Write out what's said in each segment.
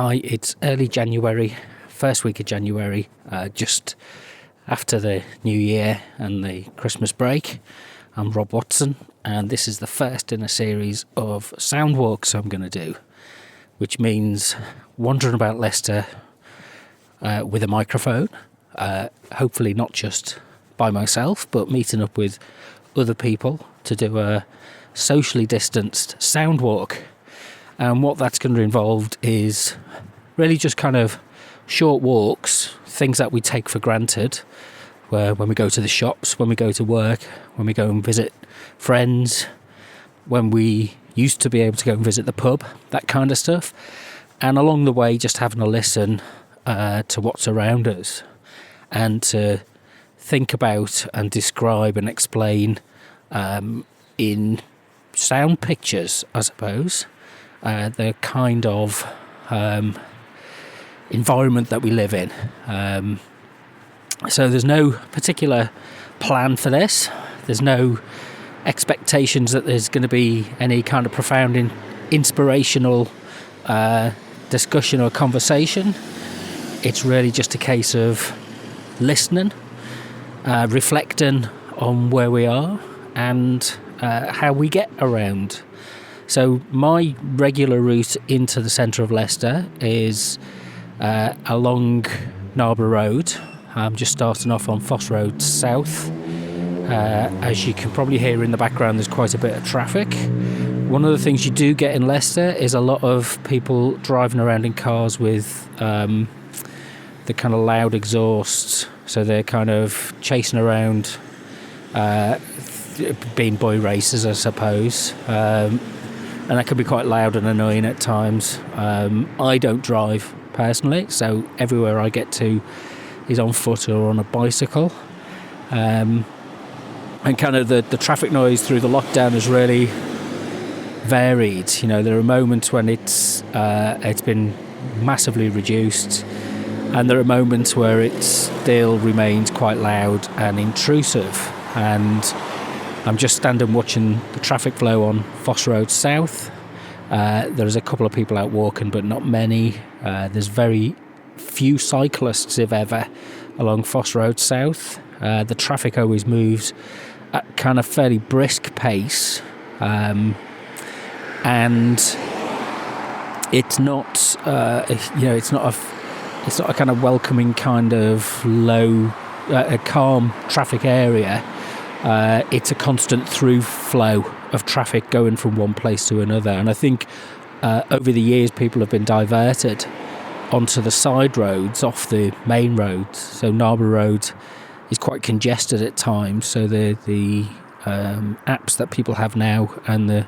Hi, it's early January, first week of January, just after the New Year and the Christmas break. I'm Rob Watson, and this is the first in a series of Soundwalks I'm going to do, which means wandering about Leicester with a microphone, hopefully not just by myself, but meeting up with other people to do a socially distanced Soundwalk. And what that's going to involve is really just kind of short walks, things that we take for granted, where when we go to the shops, when we go to work, when we go and visit friends, when we used to be able to go and visit the pub, that kind of stuff. And along the way, just having a listen to what's around us and to think about and describe and explain in sound pictures, I suppose, the kind of environment that we live in. So there's no particular plan for this. There's no expectations that there's going to be any kind of profound inspirational discussion or conversation. It's really just a case of listening, reflecting on where we are and how we get around. So my regular route into the centre of Leicester is along Narborough Road. I'm just starting off on Foss Road South. As you can probably hear in the background, there's quite a bit of traffic. One of the things you do get in Leicester is a lot of people driving around in cars with the kind of loud exhausts. So they're kind of chasing around, being boy racers, I suppose. And that can be quite loud and annoying at times. I don't drive personally, so everywhere I get to is on foot or on a bicycle. And kind of the traffic noise through the lockdown has really varied. You know, there are moments when it's been massively reduced, and there are moments where it still remains quite loud and intrusive. And I'm just standing watching the traffic flow on Foss Road South. There's a couple of people out walking, but not many. There's very few cyclists, if ever, along Foss Road South. The traffic always moves at kind of fairly brisk pace, and it's not, it's not a kind of welcoming kind of low, a calm traffic area. It's a constant through flow of traffic going from one place to another. And I think over the years people have been diverted onto the side roads off the main roads. So Narborough Road is quite congested at times. So the apps that people have now and the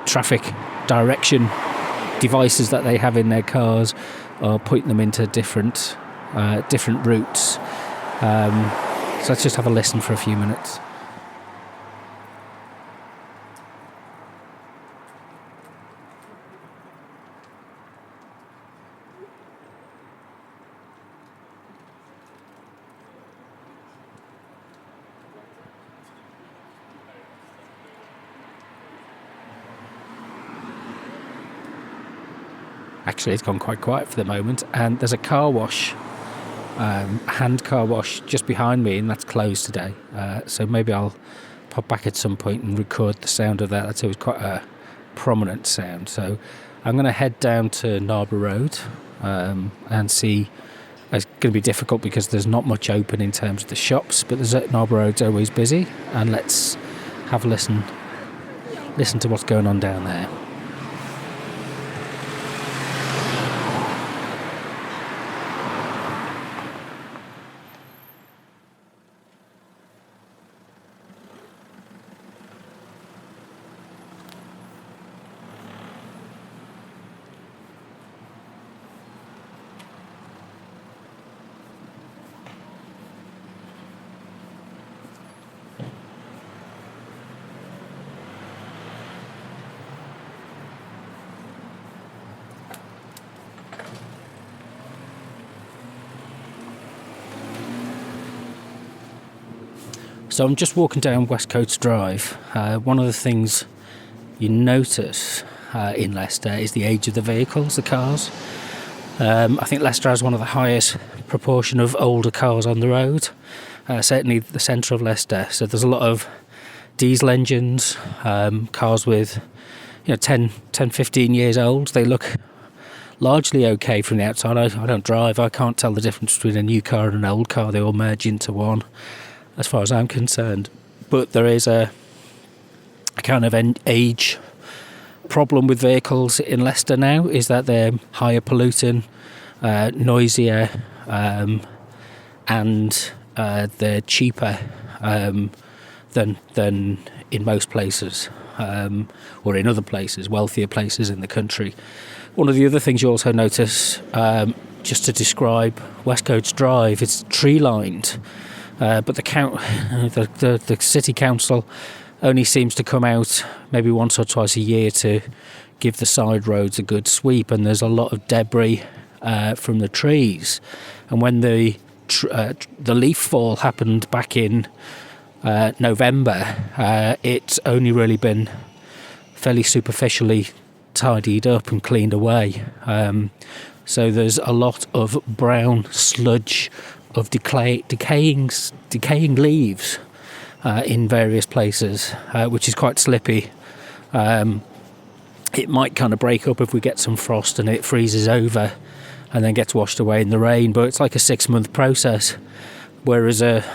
traffic direction devices that they have in their cars are putting them into different routes. So let's just have a listen for a few minutes. Actually, it's gone quite quiet for the moment, and there's a car wash, hand car wash just behind me, and that's closed today. So maybe I'll pop back at some point and record the sound of that. That's always quite a prominent sound. So I'm going to head down to Narborough Road and see. It's going to be difficult because there's not much open in terms of the shops, but Narborough Road's always busy, and let's have a listen to what's going on down there. So I'm just walking down West Coast Drive. One of the things you notice in Leicester is the age of the vehicles, the cars. I think Leicester has one of the highest proportion of older cars on the road, certainly the centre of Leicester. So there's a lot of diesel engines, cars with 10, 15 years old. They look largely okay from the outside. I don't drive, I can't tell the difference between a new car and an old car. They all merge into one as far as I'm concerned. But there is a kind of age problem with vehicles in Leicester now, is that they're higher polluting, noisier, and they're cheaper than in most places, or in other places, wealthier places in the country. One of the other things you also notice, just to describe West Coast Drive, it's tree lined, but the city council only seems to come out maybe once or twice a year to give the side roads a good sweep, and there's a lot of debris from the trees. And when the leaf fall happened back in November, it's only really been fairly superficially tidied up and cleaned away. So there's a lot of brown sludge of decaying leaves in various places, which is quite slippy. It might kind of break up if we get some frost and it freezes over and then gets washed away in the rain, but it's like a 6-month process. Whereas, I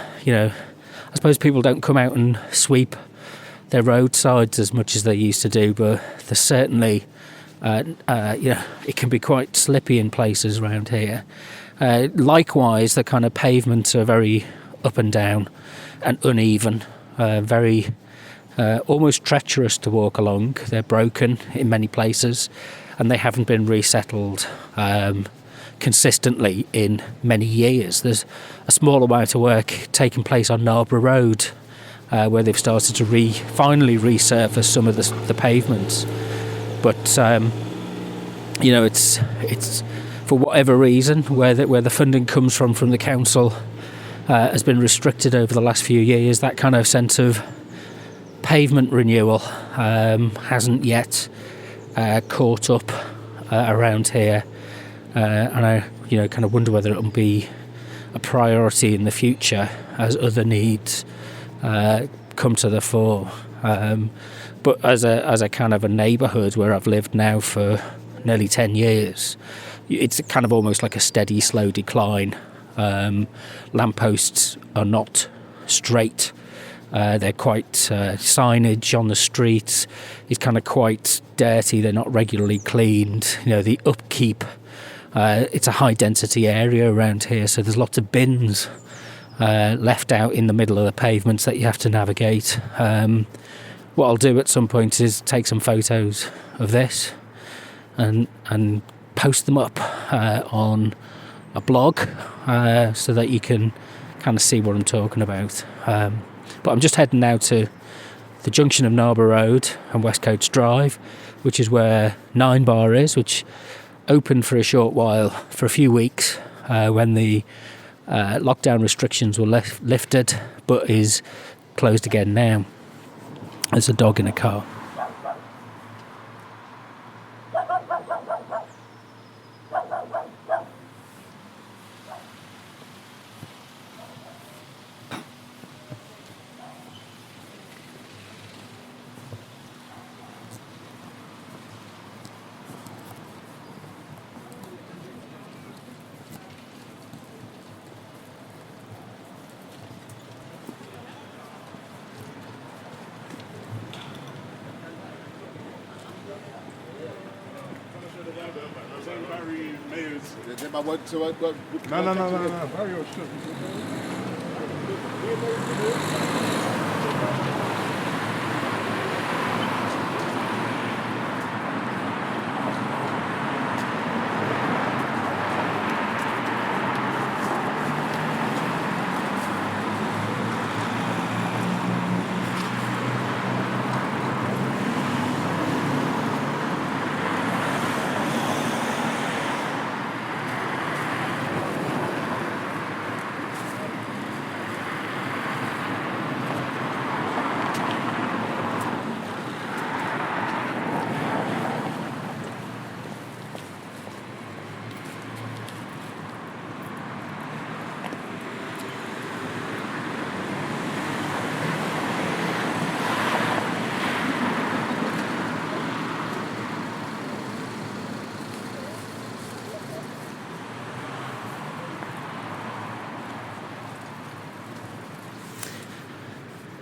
suppose people don't come out and sweep their roadsides as much as they used to do, but there's certainly, it can be quite slippy in places around here. Likewise, the kind of pavements are very up and down and uneven, very almost treacherous to walk along. They're broken in many places, and they haven't been resettled consistently in many years. There's a small amount of work taking place on Narborough Road, where they've started to finally resurface some of the pavements. But it's for whatever reason where the funding comes from the council has been restricted over the last few years. That kind of sense of pavement renewal hasn't yet caught up around here, and I kind of wonder whether it'll be a priority in the future as other needs come to the fore. But as a kind of a neighbourhood where I've lived now for nearly 10 years, it's kind of almost like a steady, slow decline. Lampposts are not straight. They're quite signage on the streets is kind of quite dirty. They're not regularly cleaned. The upkeep. It's a high density area around here, so there's lots of bins left out in the middle of the pavements that you have to navigate. What I'll do at some point is take some photos of this and post them up on a blog so that you can kind of see what I'm talking about. But I'm just heading now to the junction of Narborough Road and West Coast Drive, which is where 9 Bar is, which opened for a short while, for a few weeks, when the lockdown restrictions were lifted, but is closed again now. There's a dog in a car.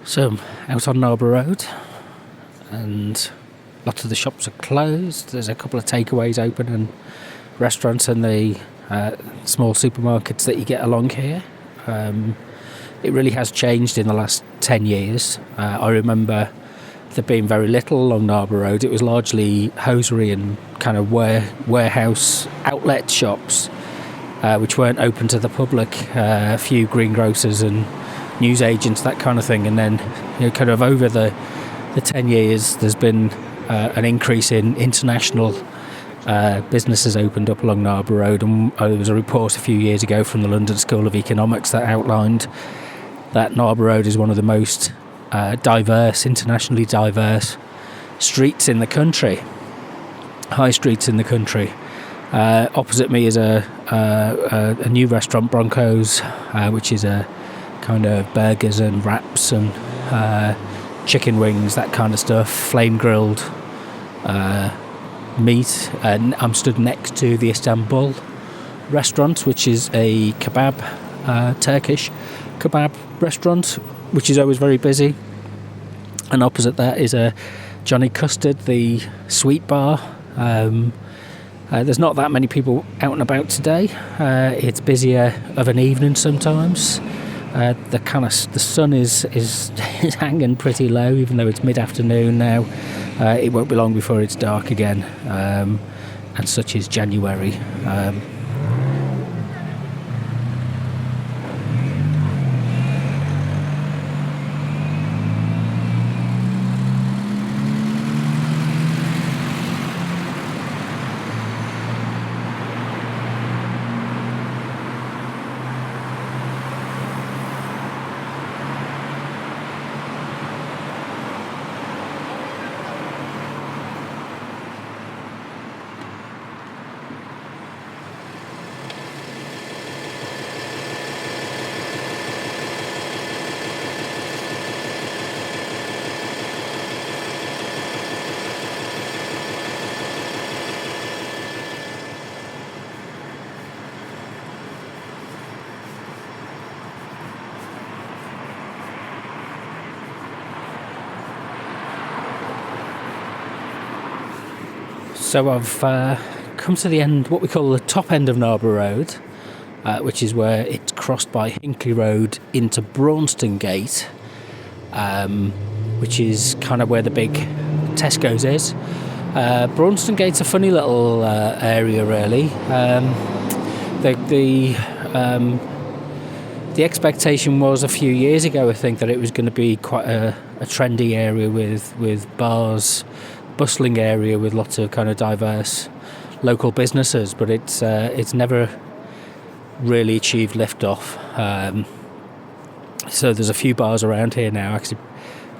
So I'm out on Narborough Road, and lots of the shops are closed. There's a couple of takeaways open and restaurants and the small supermarkets that you get along here. It really has changed in the last 10 years. I remember there being very little along Narborough Road. It was largely hosiery and kind of warehouse outlet shops, which weren't open to the public. A few greengrocers and newsagents, that kind of thing. And then, kind of over the 10 years, there's been an increase in international businesses opened up along Narborough Road. And there was a report a few years ago from the London School of Economics that outlined that Narborough Road is one of the most internationally diverse streets in the country, high streets in the country. Opposite me is a new restaurant, Bronco's, which is a kind of burgers and wraps and chicken wings, that kind of stuff, flame grilled meat. And I'm stood next to the Istanbul restaurant, which is a kebab, Turkish kebab restaurant, which is always very busy. And opposite that is a Johnny Custard, the sweet bar. There's not that many people out and about today. It's busier of an evening sometimes. The sun is hanging pretty low, even though it's mid-afternoon now. It won't be long before it's dark again, and such is January. So I've come to the end, what we call the top end of Narborough Road, which is where it's crossed by Hinckley Road into Braunston Gate, which is kind of where the big Tesco's is. Braunston Gate's a funny little area, really. The expectation was a few years ago, I think, that it was going to be quite a trendy area with bars, bustling area with lots of kind of diverse local businesses, but it's never really achieved liftoff. So there's a few bars around here now, actually,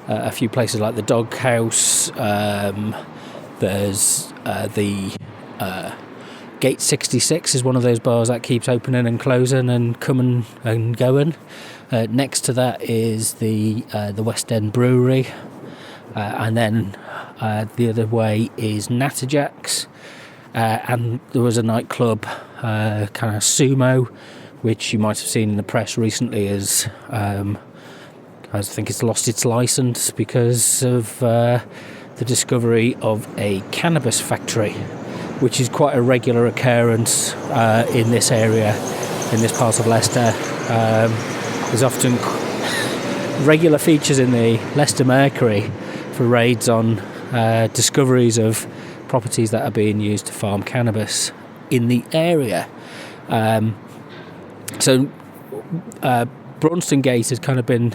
a few places like the Dog House. There's the Gate 66 is one of those bars that keeps opening and closing and coming and going. Next to that is the West End Brewery, and then the other way is Natterjack's, and there was a nightclub, kind of Sumo, which you might have seen in the press recently as I think it's lost its licence because of the discovery of a cannabis factory, which is quite a regular occurrence in this area, in this part of Leicester. There's often regular features in the Leicester Mercury for raids on discoveries of properties that are being used to farm cannabis in the area. So Braunston Gate has kind of been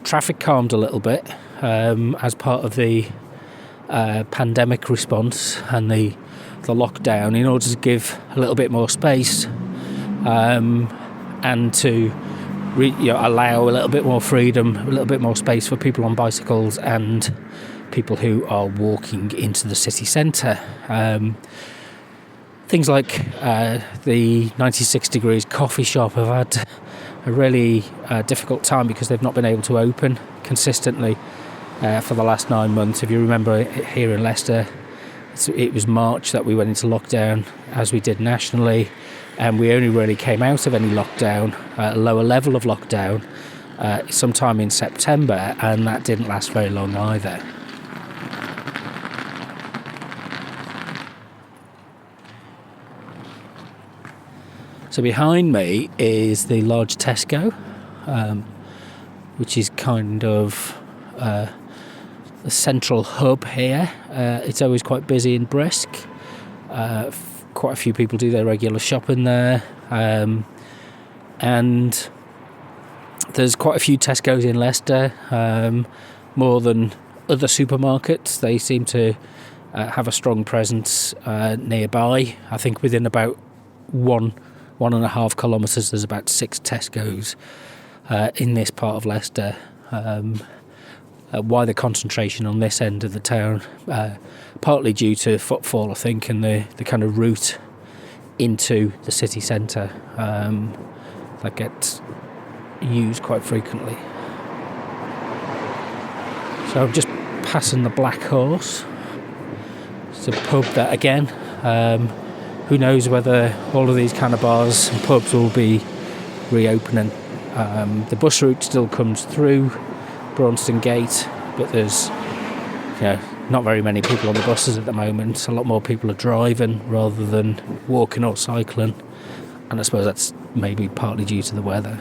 traffic calmed a little bit as part of the pandemic response and the lockdown, in order to give a little bit more space and to allow a little bit more freedom, a little bit more space for people on bicycles and people who are walking into the city centre. Things like the 96 Degrees coffee shop have had a really difficult time because they've not been able to open consistently for the last 9 months. If you remember, here in Leicester, it was March that we went into lockdown, as we did nationally, and we only really came out of any lockdown, a lower level of lockdown, sometime in September, and that didn't last very long either. So behind me is the large Tesco, which is kind of the central hub here. It's always quite busy and brisk. Quite a few people do their regular shopping there, and there's quite a few Tesco's in Leicester, more than other supermarkets. They seem to have a strong presence nearby. I think within about 1.5 kilometres there's about 6 Tesco's in this part of Leicester. Why the concentration on this end of the town? Partly due to footfall, I think, and the kind of route into the city centre that gets used quite frequently. So I'm just passing the Black Horse. It's a pub that, again, who knows whether all of these kind of bars and pubs will be reopening. The bus route still comes through Braunston Gate, but there's not very many people on the buses at the moment. A lot more people are driving rather than walking or cycling, and I suppose that's maybe partly due to the weather.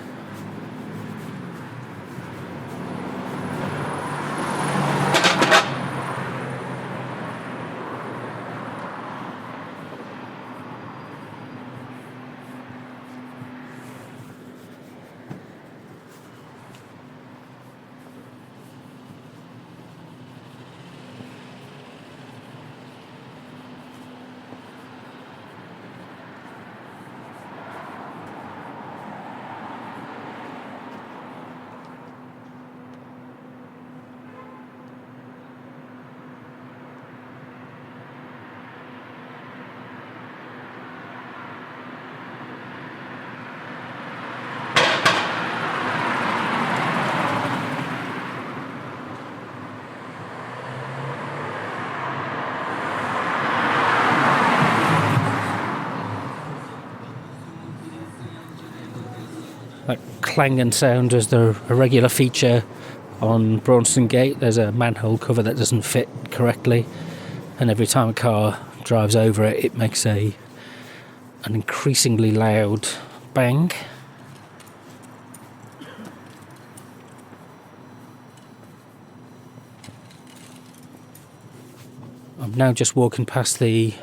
That clang and sound is a regular feature on Braunston Gate. There's a manhole cover that doesn't fit correctly, and every time a car drives over it, it makes an increasingly loud bang. I'm now just walking past the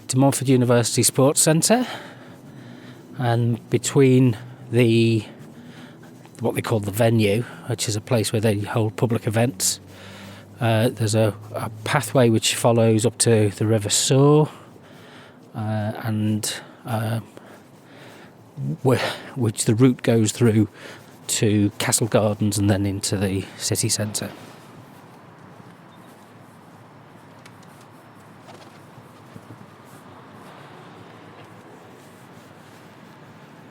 De Montfort University Sports Centre, and between what they call the venue, which is a place where they hold public events, there's a pathway which follows up to the River Soar, and which the route goes through to Castle Gardens and then into the city centre.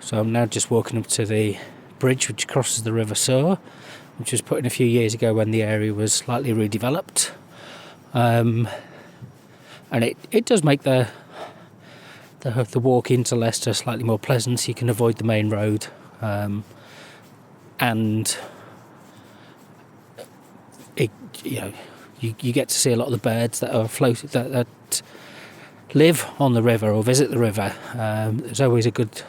So I'm now just walking up to the bridge which crosses the River Soar, which was put in a few years ago when the area was slightly redeveloped. And it does make the walk into Leicester slightly more pleasant. You can avoid the main road, and you get to see a lot of the birds that are floated that live on the river or visit the river. There's always a good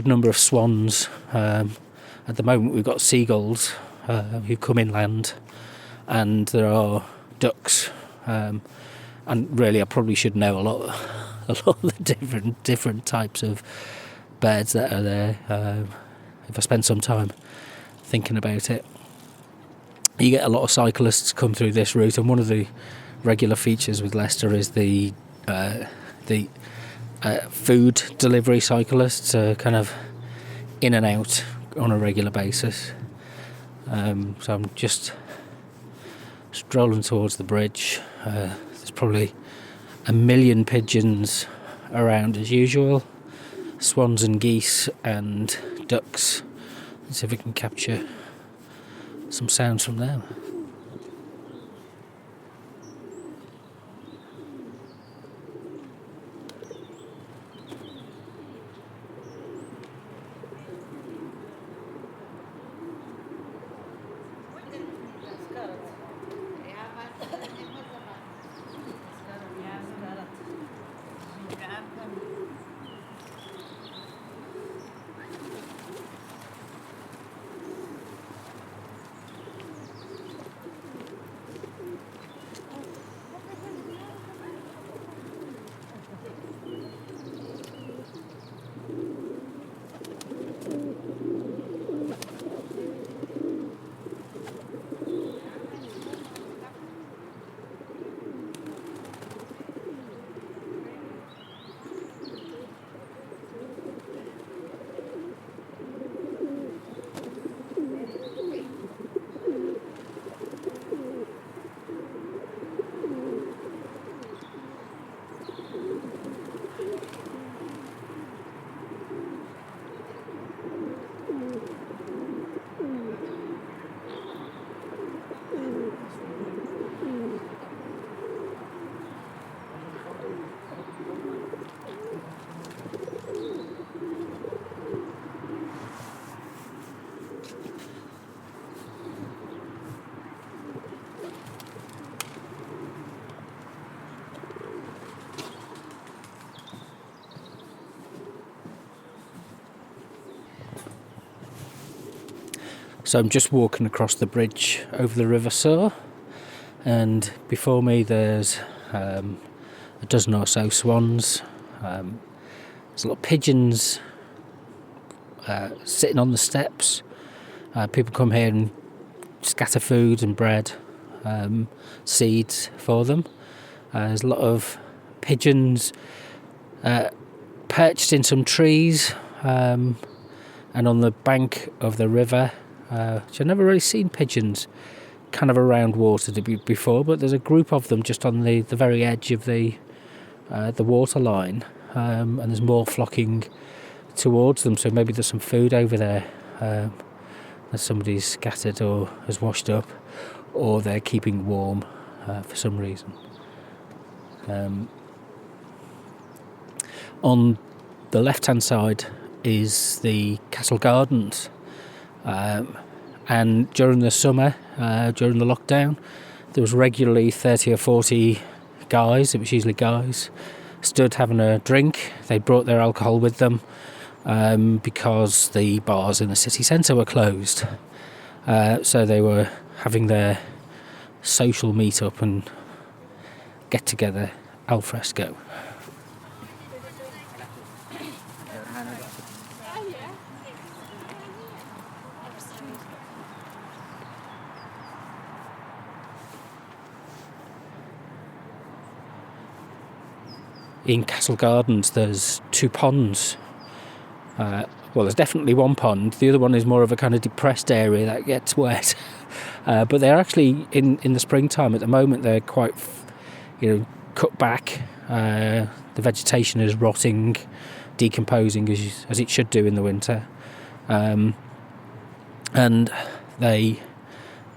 number of swans. At the moment we've got seagulls who come inland, and there are ducks, and really I probably should know a lot of the different types of birds that are there if I spend some time thinking about it. You get a lot of cyclists come through this route, and one of the regular features with Leicester is the food delivery cyclists are kind of in and out on a regular basis. So I'm just strolling towards the bridge. There's probably 1 million pigeons around as usual, swans and geese and ducks. Let's see if we can capture some sounds from them. So I'm just walking across the bridge over the River Soar, and before me there's a dozen or so swans. There's little pigeons sitting on the steps. People come here and scatter food and bread, seeds for them. There's a lot of pigeons perched in some trees and on the bank of the river, which I've never really seen pigeons kind of around water before, but there's a group of them just on the very edge of the water line, and there's more flocking towards them, so maybe there's some food over there that somebody's scattered or has washed up, or they're keeping warm for some reason. On the left-hand side is the Castle Gardens, and during the summer, during the lockdown, there was regularly 30 or 40 guys, it was usually guys, stood having a drink. They brought their alcohol with them because the bars in the city centre were closed. So they were having their social meet-up and get-together al fresco. In Castle Gardens there's two ponds. Well, there's definitely one pond. The other one is more of a kind of depressed area that gets wet. But they're actually, in the springtime at the moment, they're quite, cut back. The vegetation is rotting, decomposing as it should do in the winter. And they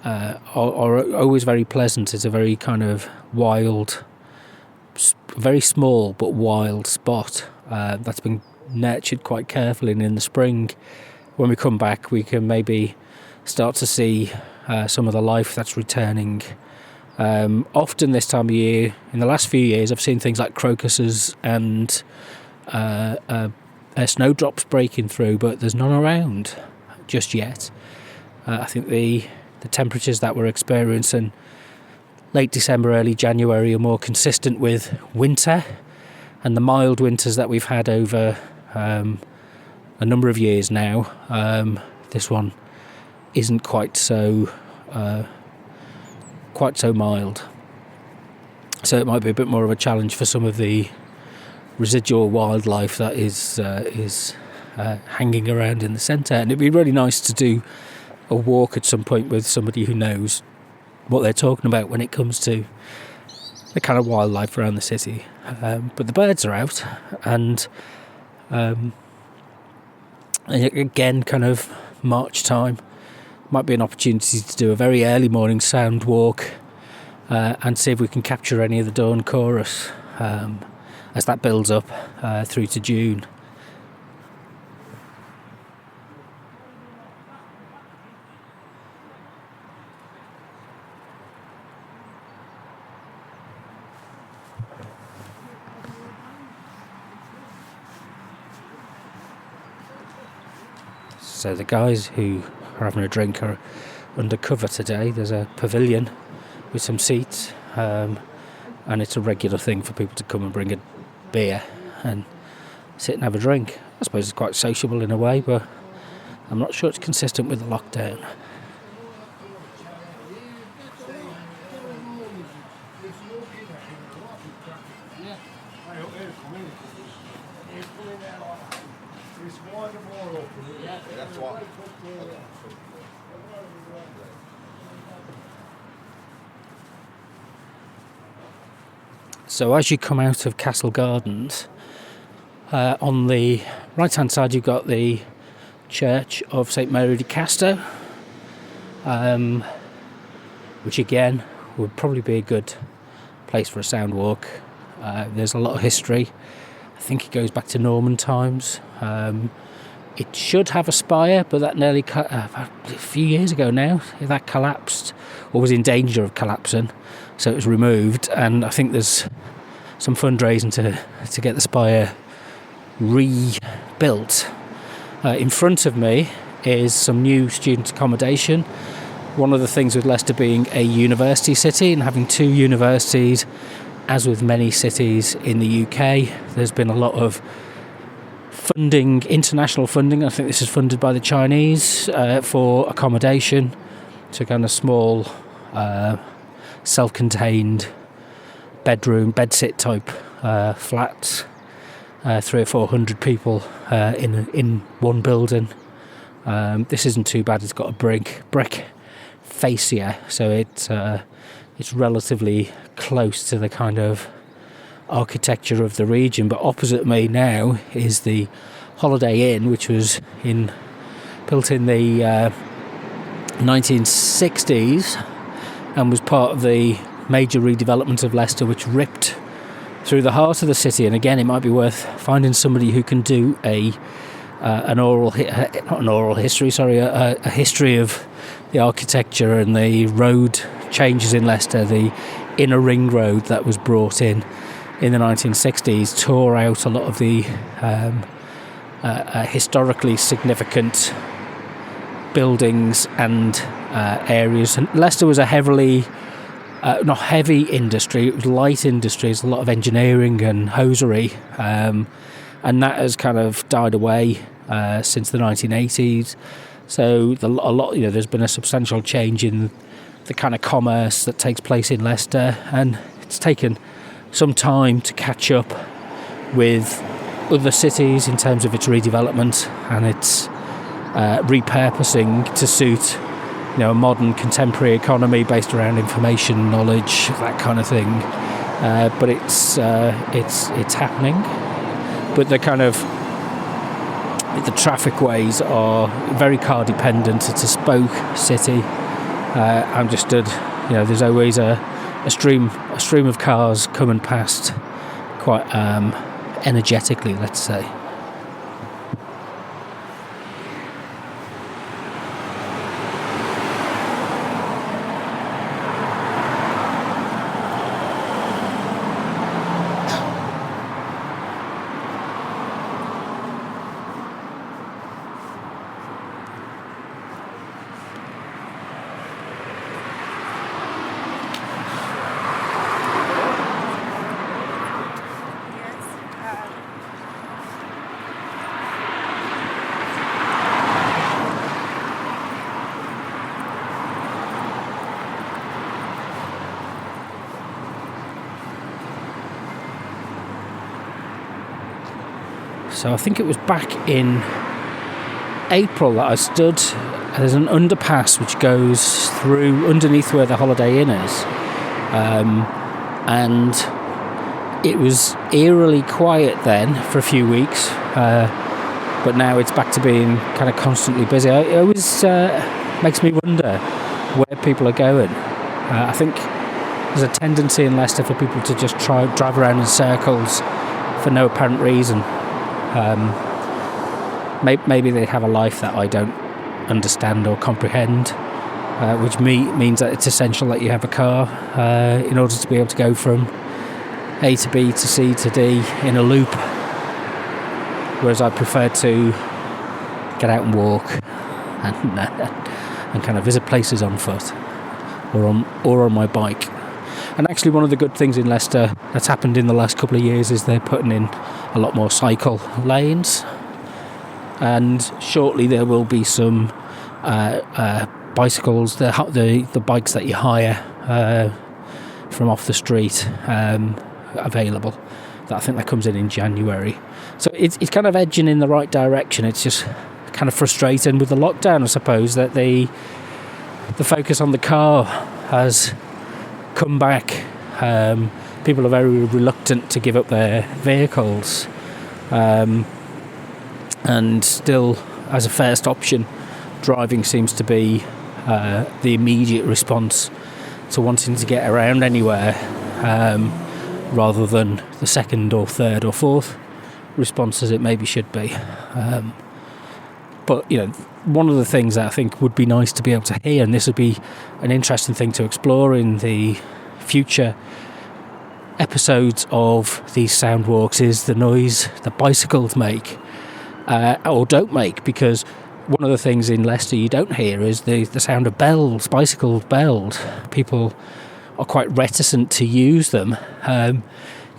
are always very pleasant. It's a very kind of wild, very small but wild spot that's been nurtured quite carefully, and in the spring when we come back we can maybe start to see some of the life that's returning. Often this time of year, in the last few years, I've seen things like crocuses and snowdrops breaking through, but there's none around just yet. I think the temperatures that we're experiencing late December, early January are more consistent with winter, and the mild winters that we've had over a number of years now, this one isn't quite so mild. So it might be a bit more of a challenge for some of the residual wildlife that is hanging around in the centre. And it'd be really nice to do a walk at some point with somebody who knows what they're talking about when it comes to the kind of wildlife around the city. But the birds are out, and again, kind of March time, might be an opportunity to do a very early morning sound walk and see if we can capture any of the dawn chorus as that builds up through to June. So the guys who are having a drink are undercover today. There's a pavilion with some seats, and it's a regular thing for people to come and bring a beer and sit and have a drink. I suppose it's quite sociable in a way, but I'm not sure it's consistent with the lockdown. So as you come out of Castle Gardens, on the right hand side you've got the Church of St Mary di Casto, which again would probably be a good place for a sound walk. There's a lot of history. I think it goes back to Norman times. It should have a spire, but that nearly a few years ago now, that collapsed, or was in danger of collapsing, so it was removed. And I think there's some fundraising to get the spire rebuilt. In front of me is some new student accommodation. One of the things with Leicester being a university city and having 2 universities, as with many cities in the UK, there's been a lot of funding, international funding. I think this is funded by the Chinese for accommodation, so kind of small, self-contained bedroom, bedsit type flats, 300 or 400 people in one building. This isn't too bad. It's got a brick fascia, so it's relatively close to the kind of architecture of the region. But opposite me now is the Holiday Inn, which was built in the 1960s and was part of the major redevelopment of Leicester, which ripped through the heart of the city. And again, it might be worth finding somebody who can do a history of the architecture and the road changes in Leicester. The inner ring road that was brought in the 1960s tore out a lot of the historically significant buildings and areas. And Leicester was a heavily not heavy industry, it was light industry. There's a lot of engineering and hosiery, and that has kind of died away since the 1980s. So there's been a substantial change in the kind of commerce that takes place in Leicester, and it's taken some time to catch up with other cities in terms of its redevelopment and its repurposing to suit a modern contemporary economy based around information, knowledge, that kind of thing. But it's happening. But the traffic ways are very car dependent. It's a spoke city. I'm just stood. There's always a stream of cars coming past, quite energetically, let's say. So I think it was back in April that I stood. There's an underpass which goes through underneath where the Holiday Inn is, and it was eerily quiet then for a few weeks, but now it's back to being kind of constantly busy. It always makes me wonder where people are going. I think there's a tendency in Leicester for people to just drive around in circles for no apparent reason. Maybe they have a life that I don't understand or comprehend, which means that it's essential that you have a car in order to be able to go from A to B to C to D in a loop, whereas I prefer to get out and walk and kind of visit places on foot or on my bike. And actually, one of the good things in Leicester that's happened in the last couple of years is they're putting in a lot more cycle lanes, and shortly there will be some bicycles, the bikes that you hire from off the street available. I think that comes in January. So it's kind of edging in the right direction. It's just kind of frustrating with the lockdown, I suppose, that the focus on the car has come back. People are very reluctant to give up their vehicles, and still, as a first option, driving seems to be the immediate response to wanting to get around anywhere, rather than the second or third or fourth response as it maybe should be. But one of the things that I think would be nice to be able to hear, and this would be an interesting thing to explore in the future episodes of these Soundwalks, is the noise that bicycles make or don't make, because one of the things in Leicester you don't hear is the sound of bells, bicycle bells. People are quite reticent to use them.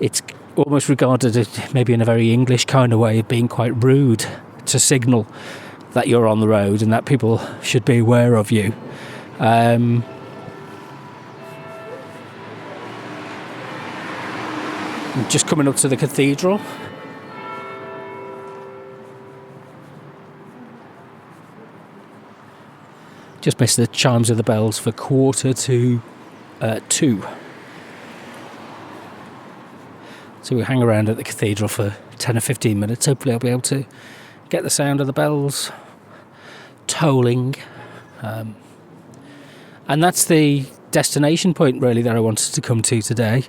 It's almost regarded as, maybe in a very English kind of way, of being quite rude to signal that you're on the road and that people should be aware of you. Just coming up to the cathedral. Just missed the chimes of the bells for 1:45 to 2. So we hang around at the cathedral for 10 or 15 minutes. Hopefully I'll be able to get the sound of the bells tolling. And that's the destination point really that I wanted to come to today,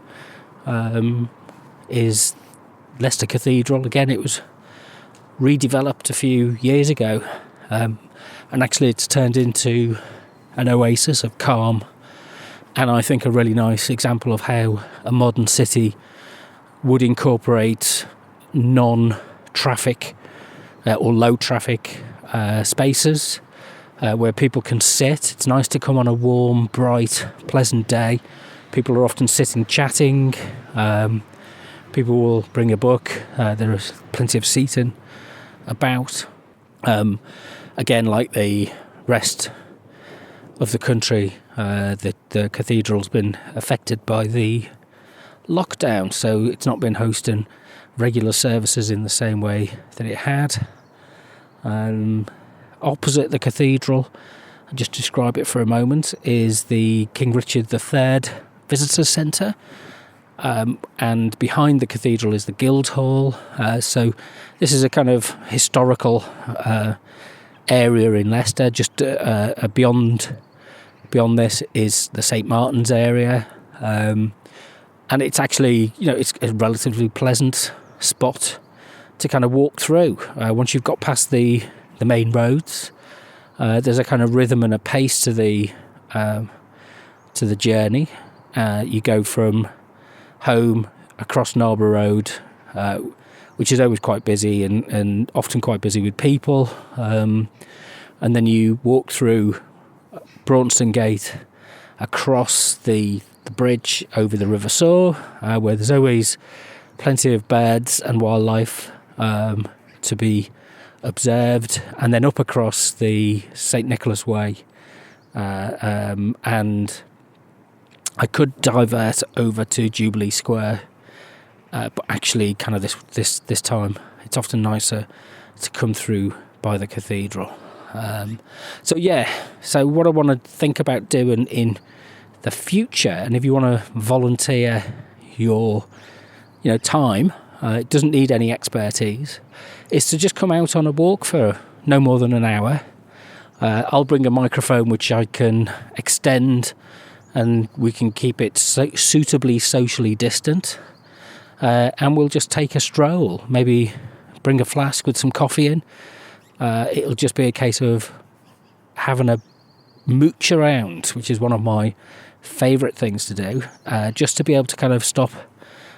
is Leicester Cathedral. Again, it was redeveloped a few years ago, and actually it's turned into an oasis of calm, and I think a really nice example of how a modern city would incorporate non-traffic or low traffic spaces where people can sit. It's nice to come on a warm, bright, pleasant day. People are often sitting chatting. People will bring a book. There is plenty of seating about. Again, like the rest of the country, the cathedral's been affected by the lockdown, so it's not been hosting regular services in the same way that it had. Opposite the cathedral, I'll just describe it for a moment, is the King Richard III Visitor Centre. And behind the cathedral is the Guildhall. So this is a kind of historical area in Leicester. Just beyond this is the St Martin's area, and it's actually, it's a relatively pleasant spot to kind of walk through. Once you've got past the main roads, there's a kind of rhythm and a pace to the journey. You go from home across Narborough Road, which is always quite busy and often quite busy with people, and then you walk through Braunston Gate across the bridge over the River Soar, where there's always plenty of birds and wildlife to be observed, and then up across the St Nicholas Way, and I could divert over to Jubilee Square, but actually kind of this time it's often nicer to come through by the cathedral. So what I want to think about doing in the future, and if you want to volunteer your time, it doesn't need any expertise, is to just come out on a walk for no more than an hour. I'll bring a microphone which I can extend, and we can keep it suitably socially distant, and we'll just take a stroll, maybe bring a flask with some coffee in. It'll just be a case of having a mooch around, which is one of my favourite things to do, just to be able to kind of stop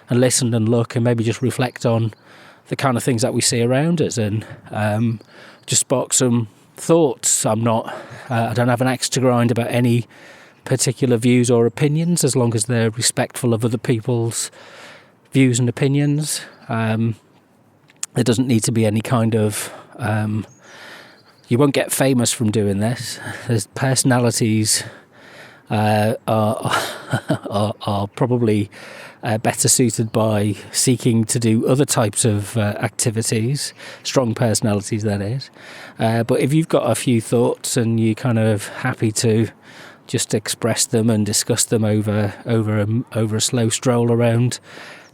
and listen and look and maybe just reflect on the kind of things that we see around us, and just spark some thoughts. I don't have an axe to grind about any particular views or opinions, as long as they're respectful of other people's views and opinions. There doesn't need to be any kind of you won't get famous from doing this. There's personalities are probably better suited by seeking to do other types of activities, strong personalities that is, but if you've got a few thoughts and you're kind of happy to just express them and discuss them over a slow stroll around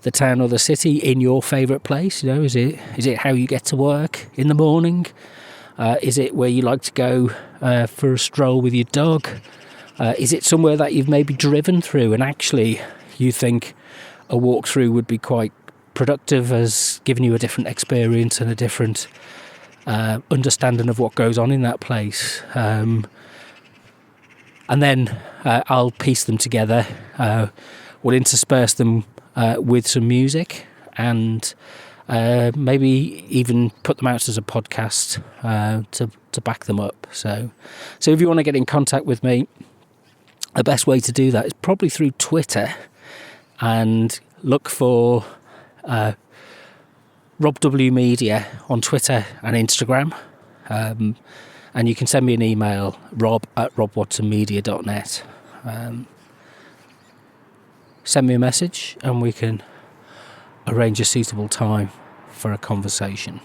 the town or the city in your favourite place. Is it how you get to work in the morning? Is it where you like to go for a stroll with your dog? Is it somewhere that you've maybe driven through and actually you think a walk through would be quite productive, as giving you a different experience and a different understanding of what goes on in that place? And then I'll piece them together. We'll intersperse them with some music, and maybe even put them out as a podcast to to back them up. So if you want to get in contact with me, the best way to do that is probably through Twitter, and look for Rob W Media on Twitter and Instagram. And you can send me an email, rob@robwatsonmedia.net. Send me a message and we can arrange a suitable time for a conversation.